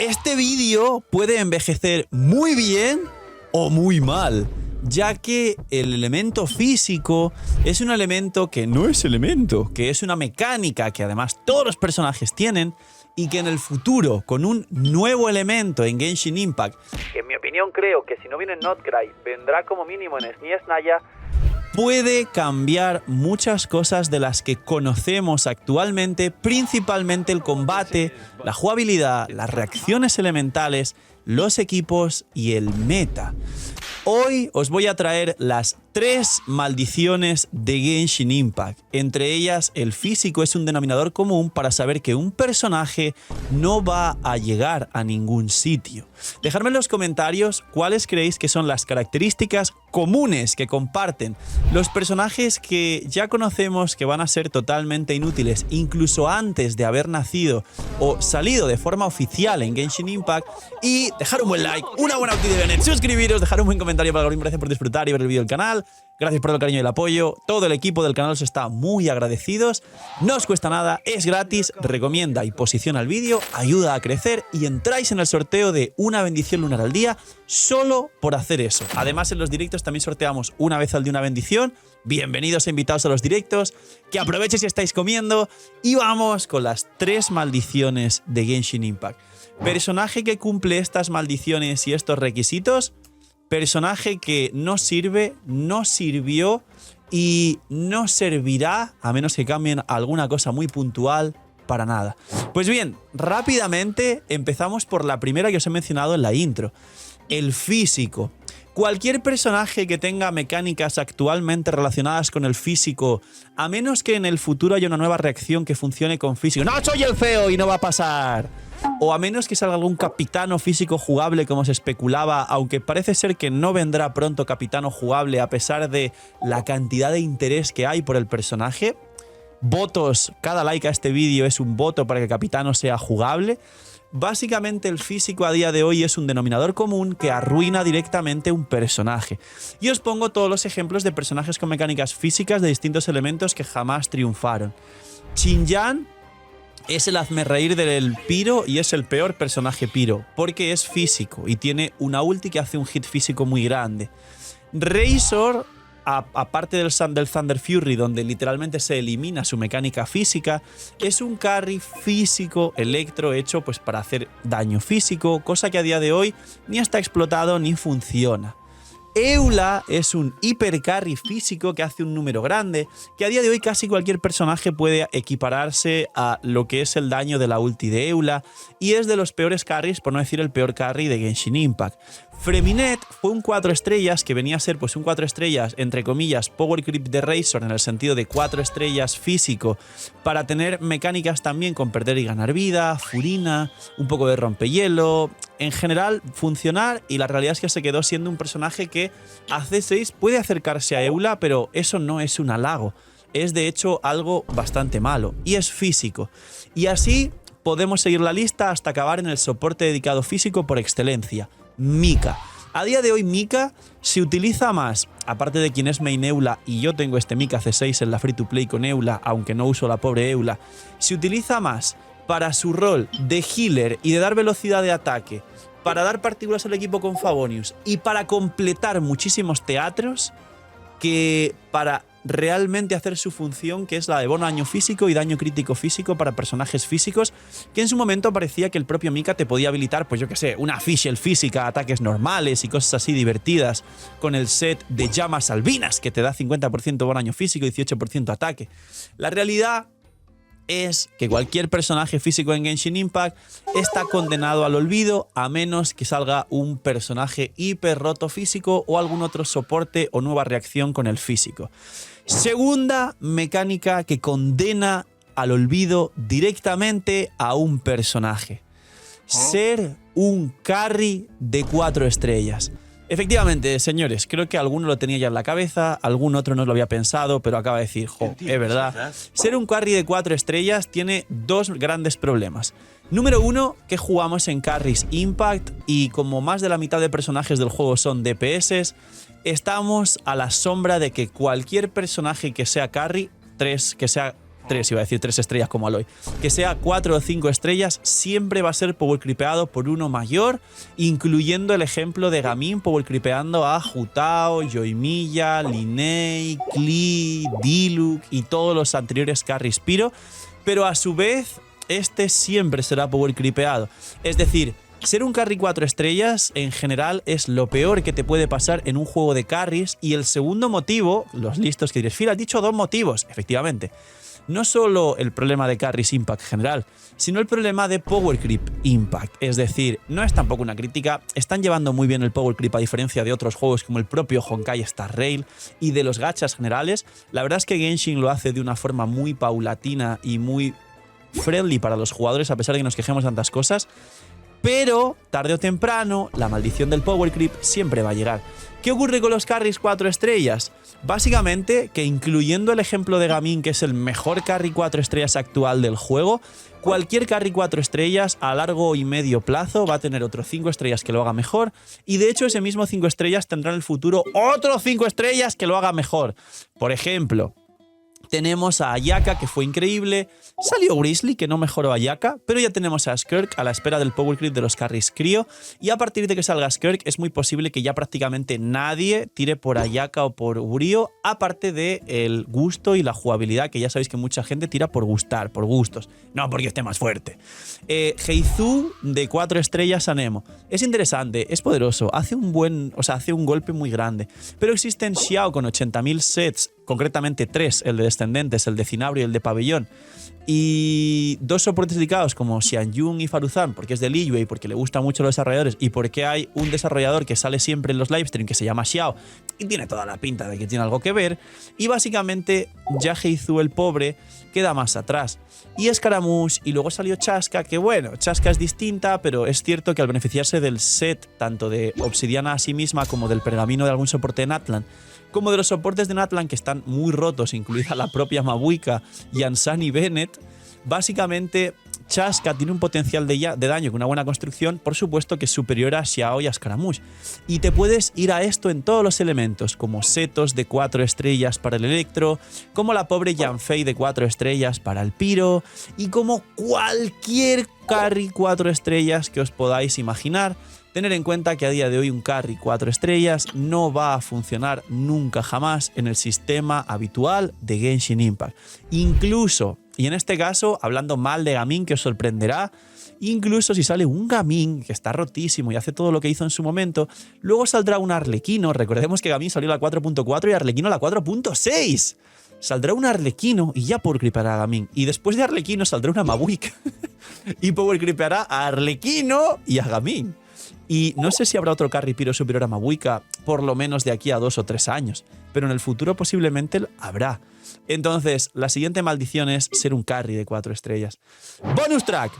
Este vídeo puede envejecer muy bien o muy mal, ya que el elemento físico es un elemento que no es elemento, que es una mecánica que además todos los personajes tienen y que en el futuro, con un nuevo elemento en Genshin Impact, que en mi opinión creo que si no viene en Notcry, vendrá como mínimo en SNES Naya, puede cambiar muchas cosas de las que conocemos actualmente, principalmente el combate, la jugabilidad, las reacciones elementales, los equipos y el meta. Hoy os voy a traer las 3 maldiciones de Genshin Impact. Entre ellas, el físico es un denominador común para saber que un personaje no va a llegar a ningún sitio. Dejadme en los comentarios cuáles creéis que son las características comunes que comparten los personajes que ya conocemos que van a ser totalmente inútiles incluso antes de haber nacido o salido de forma oficial en Genshin Impact, y dejar un buen like, una buena actividad de Benet, suscribiros, dejar un buen comentario para el algoritmo. Gracias por disfrutar y ver el vídeo del canal. Gracias por el cariño y el apoyo. Todo el equipo del canal os está muy agradecidos. No os cuesta nada, es gratis. Recomienda y posiciona el vídeo, ayuda a crecer y entráis en el sorteo de una bendición lunar al día solo por hacer eso. Además, en los directos también sorteamos una vez al día una bendición. Bienvenidos e invitados a los directos. Que aprovechen si estáis comiendo. Y vamos con las 3 maldiciones de Genshin Impact. Personaje que cumple estas maldiciones y estos requisitos. Personaje que no sirve, no sirvió y no servirá, a menos que cambien alguna cosa muy puntual, para nada. Pues bien, rápidamente empezamos por la primera que os he mencionado en la intro. El físico. Cualquier personaje que tenga mecánicas actualmente relacionadas con el físico, a menos que en el futuro haya una nueva reacción que funcione con físico. ¡No soy el feo y no va a pasar! O a menos que salga algún capitano físico jugable como se especulaba, aunque parece ser que no vendrá pronto capitano jugable a pesar de la cantidad de interés que hay por el personaje. Votos, cada like a este vídeo es un voto para que capitano sea jugable. Básicamente el físico a día de hoy es un denominador común que arruina directamente un personaje. Y os pongo todos los ejemplos de personajes con mecánicas físicas de distintos elementos que jamás triunfaron. Xinyan es el hazmerreír del Pyro y es el peor personaje Pyro, porque es físico y tiene una ulti que hace un hit físico muy grande. Razor, aparte del Thunder Fury, donde literalmente se elimina su mecánica física, es un carry físico electro hecho pues para hacer daño físico, cosa que a día de hoy ni está explotado ni funciona. Eula es un hiper carry físico que hace un número grande, que a día de hoy casi cualquier personaje puede equipararse a lo que es el daño de la ulti de Eula, y es de los peores carries, por no decir el peor carry de Genshin Impact. Freminet fue un 4 estrellas que venía a ser pues un 4 estrellas entre comillas power creep de Razor, en el sentido de 4 estrellas físico, para tener mecánicas también con perder y ganar vida, Furina, un poco de rompehielo, en general funcionar, y la realidad es que se quedó siendo un personaje que a C6 puede acercarse a Eula, pero eso no es un halago, es de hecho algo bastante malo, y es físico. Y así podemos seguir la lista hasta acabar en el soporte dedicado físico por excelencia, Mika. A día de hoy Mika se utiliza más, aparte de quien es main Eula, y yo tengo este Mika C6 en la free to play con Eula, aunque no uso la pobre Eula, se utiliza más para su rol de healer y de dar velocidad de ataque, para dar partículas al equipo con Favonius y para completar muchísimos teatros, que para realmente hacer su función, que es la de bono daño físico y daño crítico físico para personajes físicos, que en su momento parecía que el propio Mika te podía habilitar, pues yo que sé, una Fischl física, ataques normales y cosas así divertidas, con el set de llamas albinas que te da 50% bono daño físico y 18% ataque. La realidad es que cualquier personaje físico en Genshin Impact está condenado al olvido, a menos que salga un personaje hiper roto físico o algún otro soporte o nueva reacción con el físico. Segunda mecánica que condena al olvido directamente a un personaje: ser un carry de 4 estrellas. Efectivamente, señores, creo que alguno lo tenía ya en la cabeza, algún otro no lo había pensado, pero acaba de decir, jo, es verdad. Ser un carry de 4 estrellas tiene 2 grandes problemas. Número 1, que jugamos en carries Impact y como más de la mitad de personajes del juego son DPS, estamos a la sombra de que cualquier personaje que sea carry, que sea 3, iba a decir 3 estrellas como Aloy, que sea 4 o 5 estrellas, siempre va a ser power creepeado por uno mayor, incluyendo el ejemplo de Gaming power creepeando a Jutao, Yoimiya, Linnea, Klee, Diluc y todos los anteriores carries Pyro, pero a su vez este siempre será power creepeado. Es decir, ser un carry 4 estrellas en general es lo peor que te puede pasar en un juego de carries. Y el segundo motivo, los listos que diréis, Phil, has dicho 2 motivos, efectivamente. No solo el problema de carries impact general, sino el problema de power creep impact. Es decir, no es tampoco una crítica, están llevando muy bien el power creep a diferencia de otros juegos como el propio Honkai Star Rail y de los gachas generales. La verdad es que Genshin lo hace de una forma muy paulatina y muy friendly para los jugadores, a pesar de que nos quejemos de tantas cosas. Pero, tarde o temprano, la maldición del power creep siempre va a llegar. ¿Qué ocurre con los carries 4 estrellas? Básicamente, que incluyendo el ejemplo de Gaming, que es el mejor carry 4 estrellas actual del juego, cualquier carry 4 estrellas a largo y medio plazo va a tener otros 5 estrellas que lo haga mejor. Y de hecho, ese mismo 5 estrellas tendrá en el futuro otros 5 estrellas que lo haga mejor. Por ejemplo, tenemos a Ayaka, que fue increíble. Salió Grizzly, que no mejoró a Ayaka, pero ya tenemos a Skirk a la espera del power creep de los carries Cryo. Y a partir de que salga Skirk, es muy posible que ya prácticamente nadie tire por Ayaka o por Urio, aparte del gusto y la jugabilidad, que ya sabéis que mucha gente tira por gustar, por gustos, no porque esté más fuerte. Heizu de 4 estrellas a Nemo. Es interesante, es poderoso, hace un golpe muy grande. Pero existen Xiao con 80.000 sets, concretamente 3, el de Descendentes, el de Cinabrio y el de Pabellón, y 2 soportes dedicados como Xianyun y Faruzan, porque es de Liyue y porque le gusta mucho a los desarrolladores, y porque hay un desarrollador que sale siempre en los livestreams que se llama Xiao y tiene toda la pinta de que tiene algo que ver. Y básicamente ya Heizu el pobre queda más atrás. Y Scaramouche, y luego salió Chaska, que bueno, Chaska es distinta, pero es cierto que al beneficiarse del set tanto de Obsidiana a sí misma como del pergamino de algún soporte de Natlan, como de los soportes de Natlan que están muy rotos, incluida la propia Mabuika y Ansani Bennett, básicamente Chaska tiene un potencial de daño con una buena construcción, por supuesto que es superior a Xiao y a Scaramouche. Y te puedes ir a esto en todos los elementos, como setos de 4 estrellas para el Electro, como la pobre Yanfei de 4 estrellas para el Pyro, y como cualquier carry 4 estrellas que os podáis imaginar. Tener en cuenta que a día de hoy un carry 4 estrellas no va a funcionar nunca jamás en el sistema habitual de Genshin Impact. Incluso, y en este caso, hablando mal de Gaming, que os sorprenderá, incluso si sale un Gaming que está rotísimo y hace todo lo que hizo en su momento, luego saldrá un Arlequino. Recordemos que Gaming salió a la 4.4 y Arlequino a la 4.6. Saldrá un Arlequino y ya power creepeará a Gaming. Y después de Arlequino saldrá una Mabuika y power creepeará a Arlequino y a Gaming. Y no sé si habrá otro carry Pyro superior a Mabuika, por lo menos de aquí a 2 o 3 años, pero en el futuro posiblemente habrá. Entonces, la siguiente maldición es ser un carry de 4 estrellas. ¡Bonus track!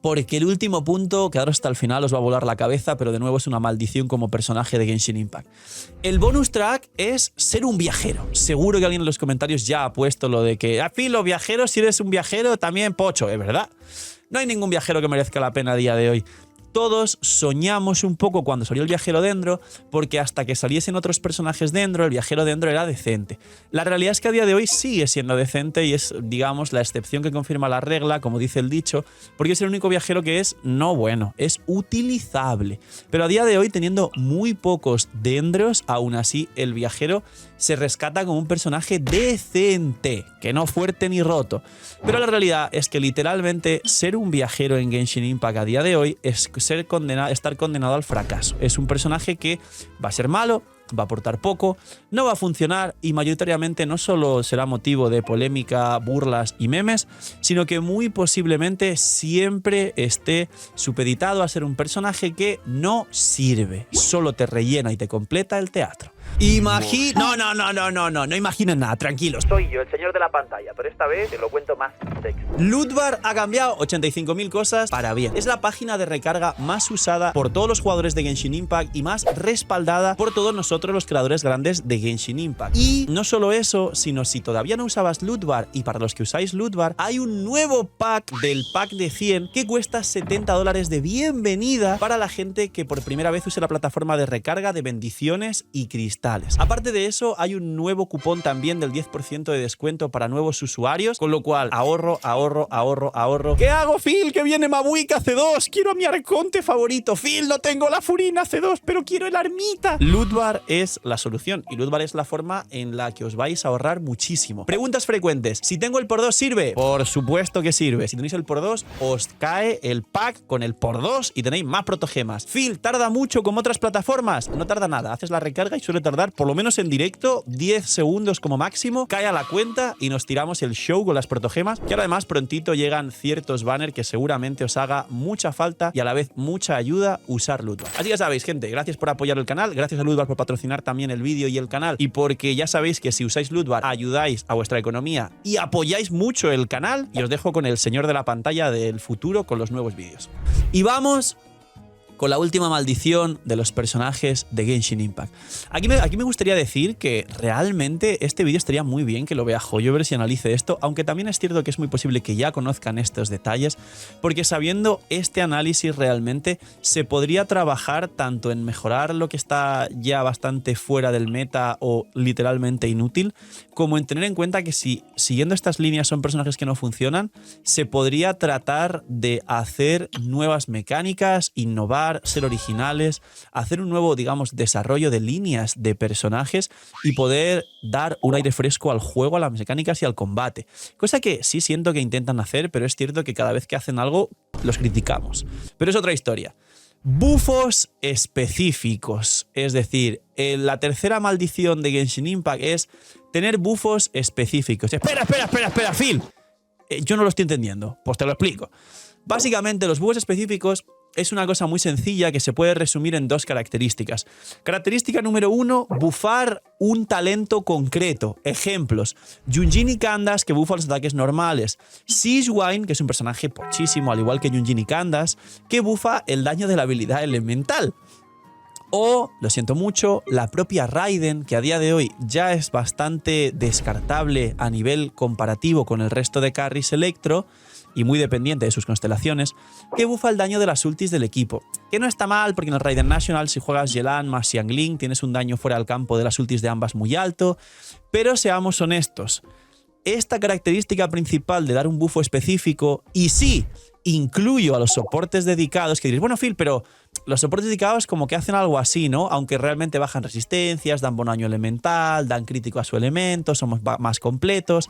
Porque el último punto, quedaros hasta el final, os va a volar la cabeza, pero de nuevo es una maldición como personaje de Genshin Impact. El bonus track es ser un viajero. Seguro que alguien en los comentarios ya ha puesto lo de que, los viajeros, si eres un viajero, también pocho, ¿es verdad? No hay ningún viajero que merezca la pena a día de hoy. Todos soñamos un poco cuando salió el viajero Dendro, porque hasta que saliesen otros personajes Dendro, el viajero Dendro era decente. La realidad es que a día de hoy sigue siendo decente y es, digamos, la excepción que confirma la regla, como dice el dicho, porque es el único viajero que es no bueno, es utilizable. Pero a día de hoy, teniendo muy pocos Dendros, aún así el viajero se rescata como un personaje decente, que no fuerte ni roto. Pero la realidad es que literalmente ser un viajero en Genshin Impact a día de hoy es estar condenado al fracaso. Es un personaje que va a ser malo, va a aportar poco, no va a funcionar y mayoritariamente no solo será motivo de polémica, burlas y memes, sino que muy posiblemente siempre esté supeditado a ser un personaje que no sirve, solo te rellena y te completa el teatro. No imaginen nada, tranquilos. Soy yo, el señor de la pantalla, pero esta vez te lo cuento más sexy. Lootbar ha cambiado 85.000 cosas para bien. Es la página de recarga más usada por todos los jugadores de Genshin Impact y más respaldada por todos nosotros los creadores grandes de Genshin Impact. Y no solo eso, sino si todavía no usabas Lootbar y para los que usáis Lootbar, hay un nuevo pack del pack de 100 que cuesta $70 de bienvenida para la gente que por primera vez use la plataforma de recarga de bendiciones y cristales. elementales. Aparte de eso, hay un nuevo cupón también del 10% de descuento para nuevos usuarios, con lo cual ahorro. ¿Qué hago, Phil? Que viene Mabuika C2. Quiero a mi arconte favorito. Phil, no tengo la Furina C2, pero quiero el Armita. Lootbar es la solución y Lootbar es la forma en la que os vais a ahorrar muchísimo. Preguntas frecuentes. Si tengo el por 2, ¿sirve? Por supuesto que sirve. Si tenéis el por 2, os cae el pack con el por 2 y tenéis más protogemas. Phil, ¿tarda mucho como otras plataformas? No tarda nada. Haces la recarga y suele tardar, por lo menos en directo, 10 segundos como máximo. Cae a la cuenta y nos tiramos el show con las protogemas, que además prontito llegan ciertos banners que seguramente os haga mucha falta y a la vez mucha ayuda usar Lootbar. Así que sabéis, gente, gracias por apoyar el canal, gracias a Lootbar por patrocinar también el vídeo y el canal, y porque ya sabéis que si usáis Lootbar ayudáis a vuestra economía y apoyáis mucho el canal. Y os dejo con el señor de la pantalla del futuro con los nuevos vídeos. Y vamos con la última maldición de los personajes de Genshin Impact. Aquí me gustaría decir que realmente este vídeo estaría muy bien que lo vea Hoyoverse y analice esto, aunque también es cierto que es muy posible que ya conozcan estos detalles, porque sabiendo este análisis realmente se podría trabajar tanto en mejorar lo que está ya bastante fuera del meta o literalmente inútil, como en tener en cuenta que si siguiendo estas líneas son personajes que no funcionan, se podría tratar de hacer nuevas mecánicas, innovar, ser originales, hacer un nuevo, digamos, desarrollo de líneas de personajes y poder dar un aire fresco al juego, a las mecánicas y al combate. Cosa que sí siento que intentan hacer, pero es cierto que cada vez que hacen algo los criticamos. Pero es otra historia. Bufos específicos, es decir, la tercera maldición de Genshin Impact es tener bufos específicos. Espera, Phil. Yo no lo estoy entendiendo, pues te lo explico. Básicamente los bufos específicos es una cosa muy sencilla que se puede resumir en dos características. Característica número 1, bufar un talento concreto. Ejemplos: Yunjin y Candace, que bufa los ataques normales. Sigewinne, que es un personaje pochísimo, al igual que Yunjin y Candace, que bufa el daño de la habilidad elemental. O, lo siento mucho, la propia Raiden, que a día de hoy ya es bastante descartable a nivel comparativo con el resto de carries electro y muy dependiente de sus constelaciones, que bufa el daño de las ultis del equipo. Que no está mal, porque en el Raiden National, si juegas Yelan más Xiangling, tienes un daño fuera del campo de las ultis de ambas muy alto, pero seamos honestos. Esta característica principal de dar un bufo específico, y sí, incluyo a los soportes dedicados, que diréis, bueno, Phil, pero los soportes dedicados como que hacen algo así, ¿no? Aunque realmente bajan resistencias, dan buen daño elemental, dan crítico a su elemento, somos más completos.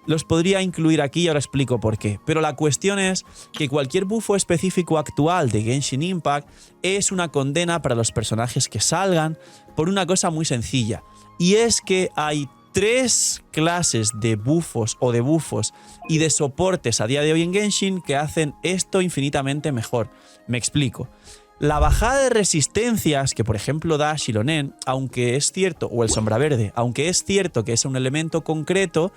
Los podría incluir aquí y ahora explico por qué. Pero la cuestión es que cualquier bufo específico actual de Genshin Impact es una condena para los personajes que salgan por una cosa muy sencilla. Y es que hay 3 clases de bufos o de bufos y de soportes a día de hoy en Genshin que hacen esto infinitamente mejor. Me explico. La bajada de resistencias que por ejemplo da Xilonen, aunque es cierto, o el Sombra Verde, aunque es cierto que es un elemento concreto,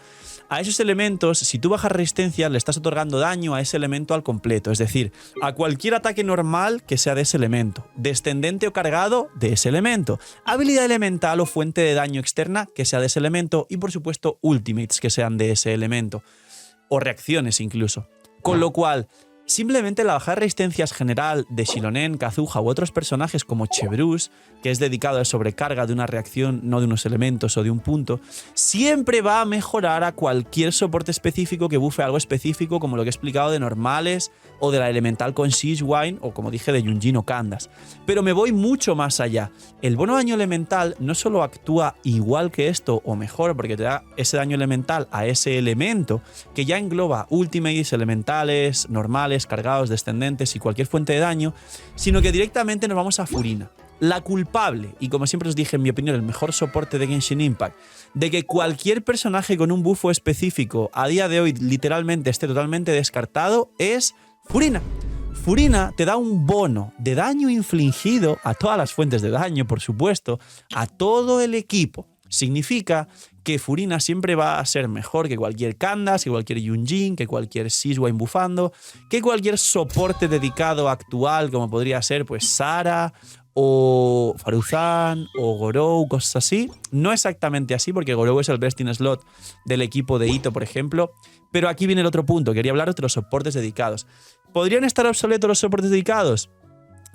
a esos elementos, si tú bajas resistencia, le estás otorgando daño a ese elemento al completo, es decir, a cualquier ataque normal que sea de ese elemento, descendente o cargado de ese elemento, habilidad elemental o fuente de daño externa que sea de ese elemento y por supuesto ultimates que sean de ese elemento, o reacciones incluso. Con lo cual, simplemente la bajada de resistencias general de Xilonen, Kazuha u otros personajes como Chebrus, que es dedicado a sobrecarga de una reacción, no de unos elementos o de un punto, siempre va a mejorar a cualquier soporte específico que bufe algo específico, como lo que he explicado de normales o de la elemental con Sigewinne o como dije de Yunjin o Candace. Pero me voy mucho más allá. El bono daño elemental no solo actúa igual que esto o mejor porque te da ese daño elemental a ese elemento que ya engloba ultimates, elementales, normales, cargados, descendentes y cualquier fuente de daño, sino que directamente nos vamos a Furina. La culpable, y como siempre os dije, en mi opinión, el mejor soporte de Genshin Impact, de que cualquier personaje con un bufo específico a día de hoy literalmente esté totalmente descartado, es Furina. Furina te da un bono de daño infligido a todas las fuentes de daño, por supuesto, a todo el equipo. Significa que Furina siempre va a ser mejor que cualquier Candace, que cualquier Yunjin, que cualquier Sigewinne bufando, que cualquier soporte dedicado actual, como podría ser pues Sara o Faruzan o Gorou, cosas así. No exactamente así, porque Gorou es el best in slot del equipo de Ito, por ejemplo. Pero aquí viene el otro punto. Quería hablaros de los soportes dedicados. ¿Podrían estar obsoletos los soportes dedicados?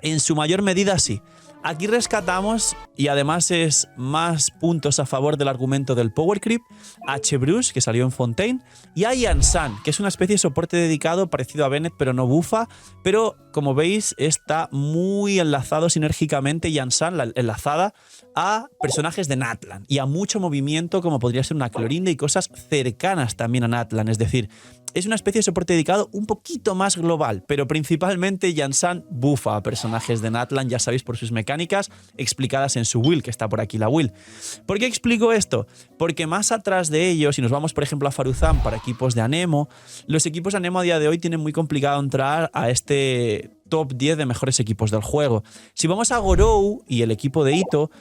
En su mayor medida sí. Aquí rescatamos, y además es más puntos a favor del argumento del Power Creep, a Bruce, que salió en Fontaine, y a Yansan, que es una especie de soporte dedicado parecido a Bennett, pero no bufa, pero como veis está muy enlazado sinérgicamente Yansan, la enlazada, a personajes de Natlan y a mucho movimiento como podría ser una Clorinda y cosas cercanas también a Natlan, es decir, es una especie de soporte dedicado un poquito más global, pero principalmente Yansan bufa a personajes de Natlan, ya sabéis, por sus mecánicas explicadas en su will, que está por aquí la will. ¿Por qué explico esto? Porque más atrás de ellos, si nos vamos por ejemplo a Faruzan para equipos de Anemo, los equipos de Anemo a día de hoy tienen muy complicado entrar a este top 10 de mejores equipos del juego. Si vamos a Gorou y el equipo de Ito,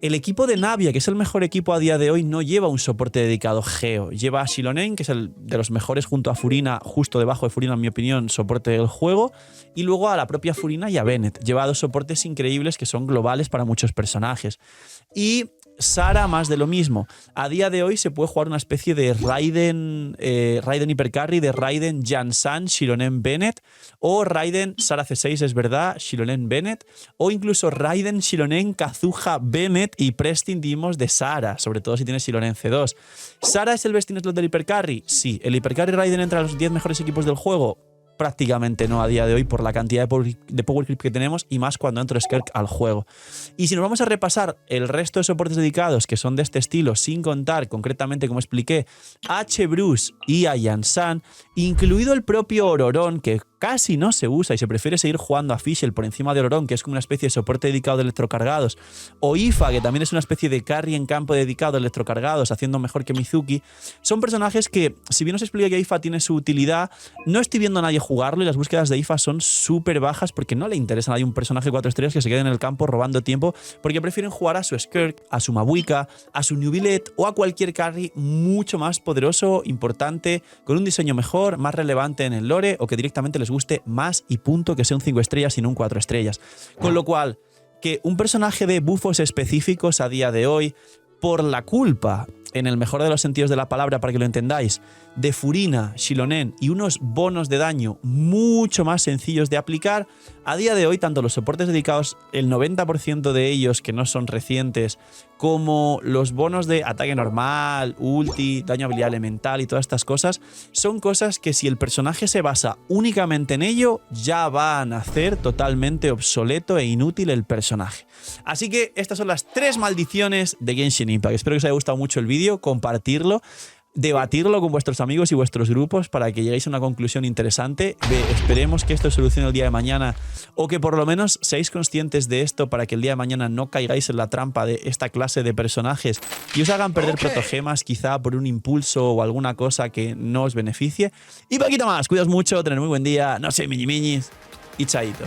el equipo de Navia, que es el mejor equipo a día de hoy, no lleva un soporte dedicado Geo. Lleva a Shilonen, que es el de los mejores junto a Furina, justo debajo de Furina, en mi opinión, soporte del juego. Y luego a la propia Furina y a Bennett. Lleva dos soportes increíbles que son globales para muchos personajes. Y Sara, más de lo mismo. A día de hoy se puede jugar una especie de Raiden Hypercarry, de Raiden Yansan, Shilonen Bennett, o Raiden Sara C6, es verdad, Shilonen Bennett, o incluso Raiden Shilonen Kazuha Bennett y Prestin Dimos de Sara, sobre todo si tienes Shilonen C2. ¿Sara es el best in slot del Hypercarry? Sí. ¿El Hypercarry Raiden entra a los 10 mejores equipos del juego? Prácticamente no a día de hoy por la cantidad de Power Creep que tenemos y más cuando entra Skirk al juego. Y si nos vamos a repasar el resto de soportes dedicados que son de este estilo, sin contar concretamente, como expliqué, a Bruce y a Yansan, incluido el propio Ororon, que casi no se usa y se prefiere seguir jugando a Fischl por encima de Ororon, que es como una especie de soporte dedicado de electrocargados, o Ifa, que también es una especie de carry en campo dedicado a electrocargados, haciendo mejor que Mizuki, son personajes que, si bien os explica que Ifa tiene su utilidad, no estoy viendo a nadie jugarlo y las búsquedas de Ifa son súper bajas porque no le interesa a nadie un personaje 4 estrellas que se quede en el campo robando tiempo, porque prefieren jugar a su Skirk, a su Mabuika, a su Nubilet o a cualquier carry mucho más poderoso, importante, con un diseño mejor, más relevante en el lore o que directamente les guste más y punto, que sea un 5 estrellas y no un 4 estrellas. Con lo cual, que un personaje de bufos específicos a día de hoy, por la culpa, en el mejor de los sentidos de la palabra para que lo entendáis, de Furina, Shilonen y unos bonos de daño mucho más sencillos de aplicar, a día de hoy tanto los soportes dedicados, el 90% de ellos que no son recientes, como los bonos de ataque normal, ulti, daño habilidad elemental y todas estas cosas, son cosas que si el personaje se basa únicamente en ello, ya van a hacer totalmente obsoleto e inútil el personaje. Así que estas son las 3 maldiciones de Genshin Impact. Espero que os haya gustado mucho el vídeo, compartirlo, debatirlo con vuestros amigos y vuestros grupos para que lleguéis a una conclusión interesante. Esperemos que esto se solucione el día de mañana o que por lo menos seáis conscientes de esto para que el día de mañana no caigáis en la trampa de esta clase de personajes y os hagan perder protogemas quizá por un impulso o alguna cosa que no os beneficie. Y poquito más, cuidaos mucho, tened muy buen día, no sé, miñis y chaito.